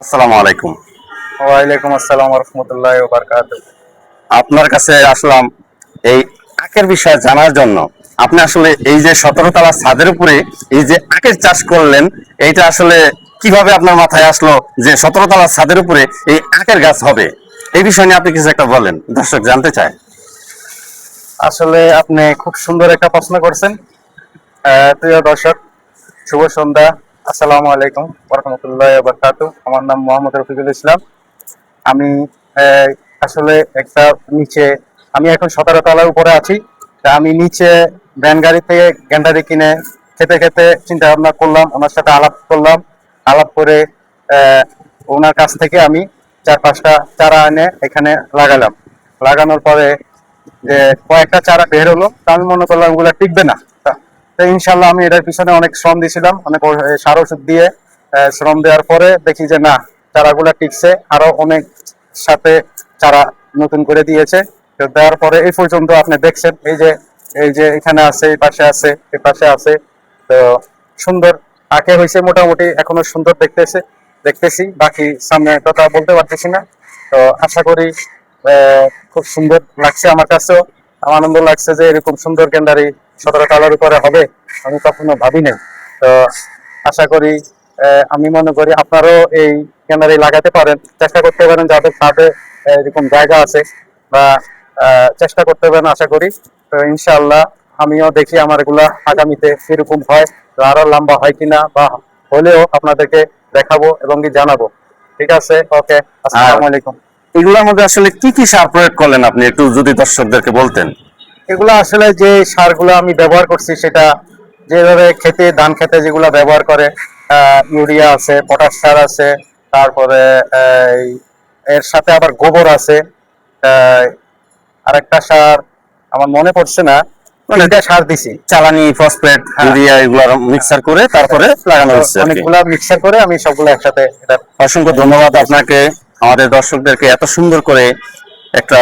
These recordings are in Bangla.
আসসালামু আলাইকুম। ওয়ালাইকুম আসসালাম ওয়া রাহমাতুল্লাহি ওয়া বারাকাতুহু। আপনার কাছে আসলাম এই আখের বিষয়ে জানার জন্য। আপনি আসলে এই যে 17 তলা ছাদের উপরে এই যে আখের চাষ করলেন, এইটা আসলে কিভাবে আপনার মাথায় আসলো যে 17 তলা ছাদের উপরে এই আখের গাছ হবে? এই বিষয় নিয়ে আপনি কিছু একটা বলেন, দর্শক জানতে চায়। আসলে আপনি খুব সুন্দর একটা প্রশ্ন করছেন। প্রিয় দর্শক, শুভ সন্ধ্যা। আসসালামু আলাইকুম ওয়া রাহমাতুল্লাহি ওয়া বারাকাতুহু। আমার নাম মোহাম্মদ রফিকুল ইসলাম। আমি আহ, আসলে একটা নিচে, আমি এখন 17 তলার উপরে আছি। তা আমি নিচে ভ্যান গাড়ি থেকে গ্যান্ডারি কিনে খেতে খেতে চিন্তা ভাবনা করলাম, ওনার সাথে আলাপ করলাম। আলাপ করে আহ, ওনার কাছ থেকে আমি 4-5টা চারা এনে এখানে লাগালাম। লাগানোর পরে যে কয়েকটা চারা বের হলো, তা আমি মনে করলাম ওগুলা টিকবে না। তো ইনশাল্লাহ আমি এটার পিছনে অনেক শ্রম দিয়েছিলাম, অনেক সার ওষুধ দিয়ে শ্রম দেওয়ার পরে দেখি যে না, চারাগুলা টিকছে। আরো অনেক সাথে চারা নতুন করে দিয়েছে। তো দেওয়ার পরে এই পর্যন্ত আপনি দেখছেন, এই যে এখানে আছে, এই পাশে আছে, এই পাশে আছে। তো সুন্দর আঁকে হয়েছে মোটামুটি, এখনো সুন্দর দেখতেছি। বাকি সামনে কথা বলতে পারতেছি না। তো আশা করি খুব সুন্দর লাগছে আমার কাছেও। আমার আনন্দ লাগছে যে এরকম সুন্দর ক্যান্ডারি 17 তলার উপরে হবে, আমি কখনো ভাবি নাই। তো আশা করি, আমি মনে করি আপনারাও এই ক্যান্ডারি লাগাতে পারেন, চেষ্টা করতে পারেন, যাদের ছাদে এরকম জায়গা আছে বা চেষ্টা করতে পারেন। আশা করি তো ইনশাআল্লাহ আমিও দেখি আমার এগুলা আগামীতে এরকম হয়, তো আরো লম্বা হয় কিনা, বা হলেও আপনাদেরকে দেখাবো এবং কি জানাবো। ঠিক আছে, ওকে, আর আসসালামু আলাইকুম। এগুলোর মধ্যে আসলে কি কি সার প্রয়োগ করলেন আপনি একটু যদি দর্শকদেরকে বলতেন। এগুলো আসলে যে সারগুলো আমি ব্যবহার করছি, সেটা যেভাবে খেতে, ধান খেতে যেগুলো ব্যবহার করে, ইউরিয়া আছে, পটাশ সার আছে, তারপরে এই এর সাথে আবার গোবর আছে। আহ, আরেকটা সার আমার মনে পড়ছে না, মানে তিনটা সার দিছি। চালানি, ফসফেট, হ্যাঁ, ইউরিয়া এগুলো মিক্সার করে তারপরে লাগানো তো হচ্ছে আর কি। অনেকগুলা মিক্সার করে আমি সবগুলো একসাথে এটা অসংখ্য ধন্যবাদ আপনাকে, আমাদের দর্শকদেরকে এত সুন্দর করে একটা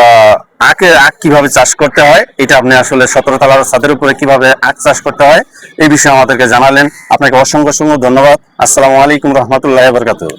আখ কিভাবে চাষ করতে হয়, এটা আপনি আসলে 17 তলার ছাদের উপরে কিভাবে আখ চাষ করতে হয় এই বিষয়ে আমাদেরকে জানালেন। আপনাকে অসংখ্য অসংখ্য ধন্যবাদ। আসসালামু আলাইকুম রহমতুল্লাহ বরকাতুহ।